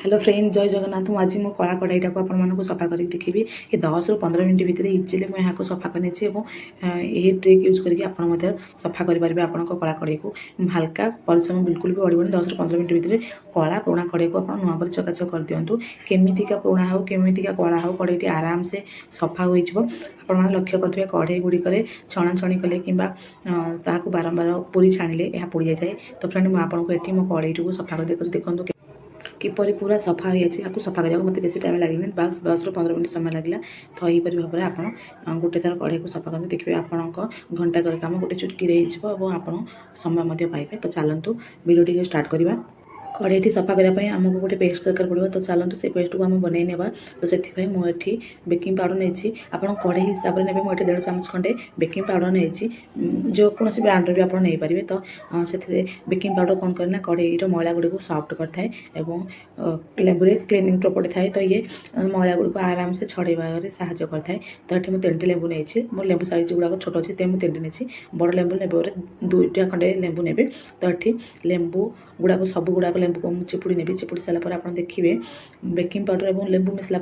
Hello friend जय जगन्नाथ आज मो कला कड़ाईटा को आपको सफा कर देखी ये 10 ରୁ 15 मिनट भितर इजिली मुझे यहाँ सफा करनी ये ट्रिक यूज करके आप सफा करेंगे आपण कला कड़ाई को हल्का परिश्रम बिल्कुल भी पड़ोनी 10 ରୁ 15 मिनट भितर कला पुराणा कड़ाई को आप नुआ पर चकाचक कर दिंतु केमितिका पुराणा हो केमितिका कला हो कड़ाईटी आराम से सफा हो लक्ष्य करेंगे कड़ाई गुड़िक छणाछणी कले कि बारंबार पूरी छाणिले यह पोड़ जाए तो फ्रेंड मुझे आपको मो कड़ाई को सफा कर देखो किपरि पूरा सफा हो जाए सफा करने मत बेसी टाइम लगे बस 10 ରୁ 15 मिनट समय लगे तो यहीपरि भाव में आप गोटे थर कड़ाई को सफा करते देखिए आपण घंटा कर कम गोटे चुटकी आप समय पाइबे तो चलतु वीडियो टी स्टार्ट करवा कड़ाईटी सफा करने आमको गोटे पेस्ट दरकार पड़ो तो चलतु से पेस्ट को आम बनई ने तो से मुझे बेकिंग पाउडर नहीं आप कड़ाई हिसाब से ने मुझे 1.5 चामच खंडे बेकिंग पाउडर नहीं जो कौन ब्रांड भी आप नहीं पारे तो से बेकिंग पाउडर कौन करना कड़ाईर मैला गुड़ी को सॉफ्ट करता है और लेंबू क्लीनिंग प्रॉपर्टी थाए तो ये मैला गुड़ी को आराम से छड़े साहाଯ୍य करता है तो ये मुझे 3टी लेंबू नहीं मोर लेंबू साइज गुड़ाक छोट अच्छे तो मुझे 3टी नहीं बड़ लेंबू ने 2टा खंडे लेंबू ने तो ये लेंबू गुड़ाक सब गुड़ाक लेंबू को चिपुड़ी ने चिपुड़ी सारापर आप देखिए बेकिंग पाउडर और लेंबू मिसला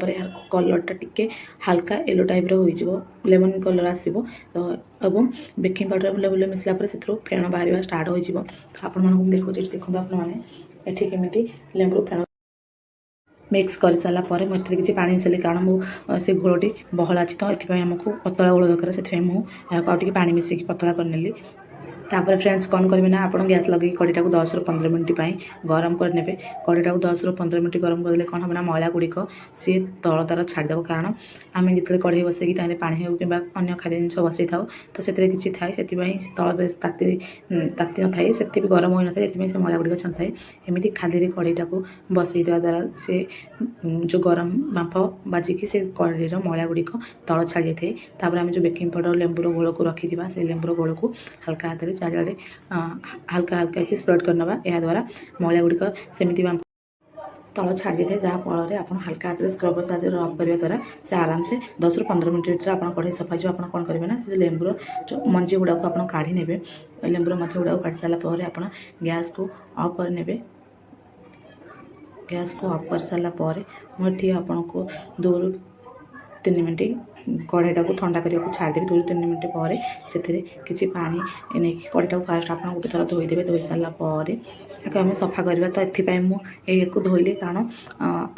कलरटा टिके हल्का येलो टाइप हो लेमन कलर आसो तो और बेकिंग पाउडर और लेंबू मिसला से फेण बाहर स्टार्ट हो तो आप देखो देखो आपने केमी लेंबू फेण मिक्स कर सारापर मुझे किसी पा मिसली कारण मुझे घोलटी बहला अच्छी तो ये आमको पतला घोल दरकार से मुझे पा मिसेक पतला करनेली तापर फ्रेंड्स कौन करेंगे ना आप गैस लगे कड़ीटा को 10 ରୁ 15 मिनट गरम करने कड़ीटा को 10 ରୁ 15 मिनट गरम करदे कौन हम ना मैला गुड़िक सी तल तार छाड़देव कारण आम जो कड़े बसैकी पा हो कि अन्य खाद्य जिन बसई था तो से किसी थाए से तल बेस ताती न थाए से गरम हो न था से मैला गुड़िक छाड़ थाए एमती खाली कड़ीटा को बसई देवा द्वारा से जो गरम बांफ बाजिकी से कड़ीर मैला गुड़िक तल छाड़ी जाए तापर आम जो बेकिंग पाउडर लेंबूर घोल को रखी से लेंबूर घोल को हल्का हाथ चारिड़े हल्का हल्का कि स्प्रेड करना यह द्वारा मैला गुड़िक सेमती तल छाड़ी जाए जहाँफल आप हल्का हाथ स्क्रबर साहाଯ୍य रब करने द्वारा से आराम से 10 ରୁ 15 मिनट भर आप कड़े सफा आप कौन करेंगे ना से लेंबूर जो मंजी गुड़ाक आप काढ़ी ने लेंबूर मंजी गुड़ाक काढ़ी सारापर आप गैस को ऑफ कर गैस को ऑफ कर सारापर मुझे आपको 2 ରୁ 3 मिनट कड़ाईटा को ठंडा करने छाड़देवी 2 ରୁ 3 मिनट पर से किसी पानी नहीं कड़ाईटा फास्ट आप गोटे थर धोईदेवे धोई सारापर आम सफा करवा तो ये मुझे धोइली कारण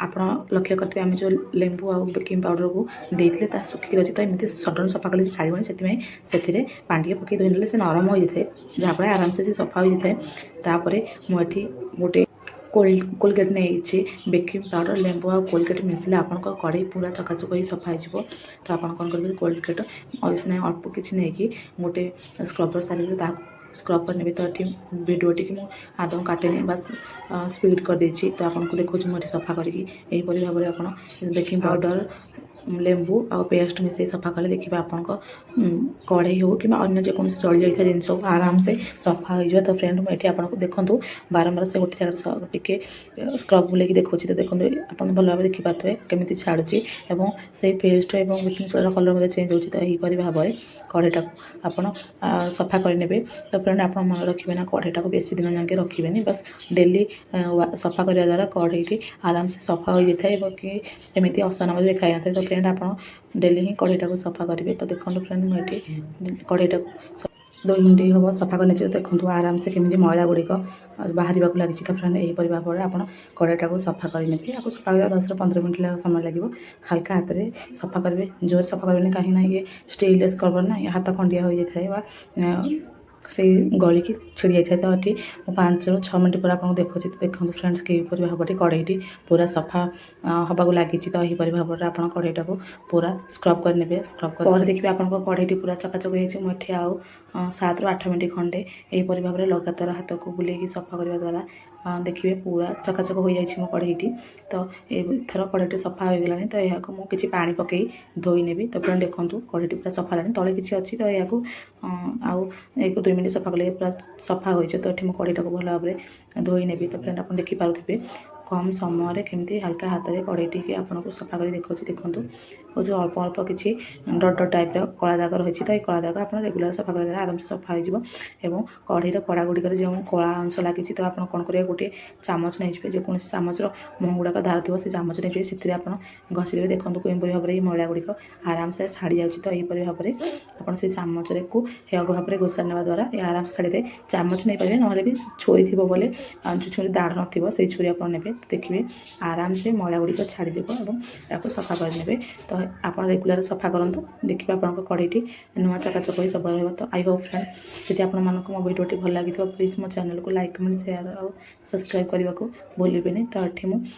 आप लक्ष्य करते आम जो लेंबू आ बेकिंग पाउडर को देते सुखिक अच्छे तो एमती सडन सफा कले छाड़बनी से पानी पकई धोई से नरम हो जाए जहाँफल आराम से सफा हो जाए तापर मुझे गोटे कोलगेट नहीं बेकिंग पाउडर लेंबू आ कोलगेट मिसले आप कड़े पूरा चकाचक ही सफा हो तो आप कौन करेंगे कोलगेट अवश्य ना अल्प किसी नहीं गोटे स्क्रबर सारे स्क्रब करने तो ये वीडियो टी आदम काटेनि बस स्पीड कर देछि तो आपको देखो मुझे सफा करी भाव में आप बेकिंग पाउडर लेंबू आ पेस्ट मिसे सफा कले देखिए आपण कड़े हो कि अन्य जेकोसी जली जाता जिन आराम से सफा हो तो फ्रेंड मुझे आपको देखूँ बारंबार से गोटे जगह टी स्क्रब बुलेकी देखो तो देखो आप भल भाव देखिपे केमी छाड़ी और से पेस्ट और बेकिंग सोडार कलर मतलब चेंज होती तो यहीपरि भाव में कड़ेटा को आप सफा करने तो फ्रेंड आप मन रखिए ना कड़ेटा को बेसी दिन जाके रखिए बस डेली सफा करने द्वारा कड़ेटी आराम से सफा हो जाए कि एमती असना देखा था तो फ्रेंड आप डेली ही कड़ेटा को सफा करेंगे तो देखो फ्रेंड मुझे कड़ेटा को 2 मिनट हम सफा करने तो देखो आराम से केमी मैला गुड़िक बाहर लगी तो फ्रेंड यहीपरि भाव में आप कड़ेटा को सफा करने आपको सफा कर 10 ରୁ 15 मिनट समय लगे हल्का हाथ में सफा करेंगे जोर सफा करेंगे कहीं ये स्टेनलेस स्क्रबर ना ये हाथ खंडिया हो जाए से गलिकी छिड़ी जाए तो ये 5 ରୁ 6 मिनट पर आपको देखो तो देखो फ्रेंड्स किपरि भाव में कड़ेटी पूरा सफा हवा लगी तो यहीपरि भाव में आप कड़ेटा को पूरा स्क्रब करने स्क्रब कर देखिए आप कड़ेटी पूरा चकाचक हो मुझे आउ 7 ରୁ 8 मिनट खंडे यहीपरि भाव में लगातार हाथ को बुलेकी सफा करने द्वारा देखिए पूरा चकाचक हो जाए मो कड़ेटी तो थर कड़ेटी सफा हो गलानी तो यह किसी पानी पकई धोई नेबी तो फ्रेंड देखो कड़ेटी पूरा सफा लानी तले किसी अच्छी तो यह आउ 1 ରୁ 2 मिनट सफा कले पूरा सफा हो तो ये कड़ेटा को भल भाव में धोई नेबी तो फ्रेंड आप देखिपे कम समय केमती हल्का हाथ में कड़ईटी आपको सफा कर देखा देखूँ और जो अल्प अल्प किसी डट डट टाइप कला दाग रही तो ये कला दाग आप रेगुलर सफा कर आराम से सफा हो कढ़ईर कड़ा गुड़िक जो कला अंश लगी तो आप कौन करेंगे गोटे चामच नहीं जेको चामचर मुह गुड़ाक धार थी से चामच नहीं से आप घसीदेवे देखो किपरि भाव में मैला गुड़िक आराम से छाड़ी जाऊँगी तो यहीपरि भाव में आप चामच को हेग भाव में घोषार ना द्वारा ये आराम से छाड़ी दे चामच नहीं पारे ना भी छुरी थी बोले जो छुरी दाढ़ नथिबो से छुरी आप ने देखिए आराम से मैला गुड़िक छाड़ीज और सफा करने तो आप रेगुलर सफा करूँ देखिए आप कड़ईटी नुआ चकाचक हो सब रहा तो आई होप फ्रेंड जब आप मो भिडियोटी भल लगी प्लीज मो चैनल को लाइक कमेंट शेयर और सब्सक्राइब करने को भूलें तो ये मुझे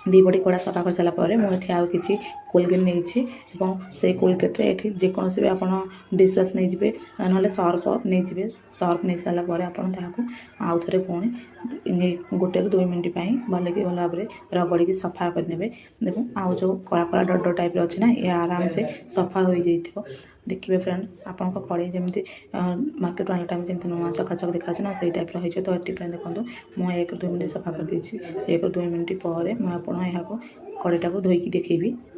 दी बड़ी कड़ा सफा कर सारापर मुझे आउ कि कोलगेट नहीं से कोलगेट्रे ये जेकोसी भी आप डिश वाश नहीं जाए ना सर्फ नहीं जाए सर्फ नहीं सारापर आपको आउ थे पुणी गोटे 2 मिनट भल कि भल भाव में रगड़ी सफा करने आउ जो कला कला डट डट टाइप अच्छे ना ये आराम से सफा हो जाइए देखिए फ्रेंड आपन कड़े जमी मार्केट आने टाइम जमी नुआ चकाचक देखा ना से टाइप हो तो ये फ्रेंड देखो मुझे 1 2 मिनट सफा कर देछि 1 2 मिनट पर मुझे कड़ीटा को धोईकी देखी देखो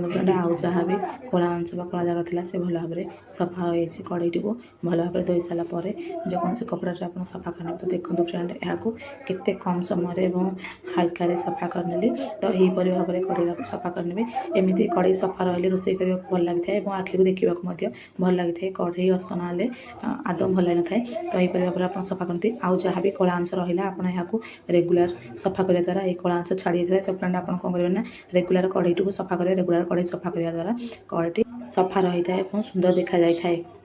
फ्रेंड आउ जहाँ भी कला अंश कला जगह थी से भल भाव में सफा हो कड़ईटी को भल भाव में धोई सारापर जेकोसी कपड़ा आप सफा करने तो देखो फ्रेंड यहाँ केते कम समय हल्का सफा करने तो यहीपरि भाव में कड़ई को सफा करने एमती कड़ई सफा रही रोषे करने भल लगी है आखि को देखा भल लगी है कड़ई असना आदम भल लगी था तो यहीपरि भाव में आप सफा करते आउ जहाँ भी कला अंश रहा आप रेगुलर सफा करने द्वारा ये कला अंश छाड़ी जाए तो फ्रेंड आप कौन करेंगे ना रेगुलर कड़ईटी को सफा करेंगे रेगुलर कड़ई सफा करने द्वारा कड़ईटी सफा रही है सुंदर देखा जाए।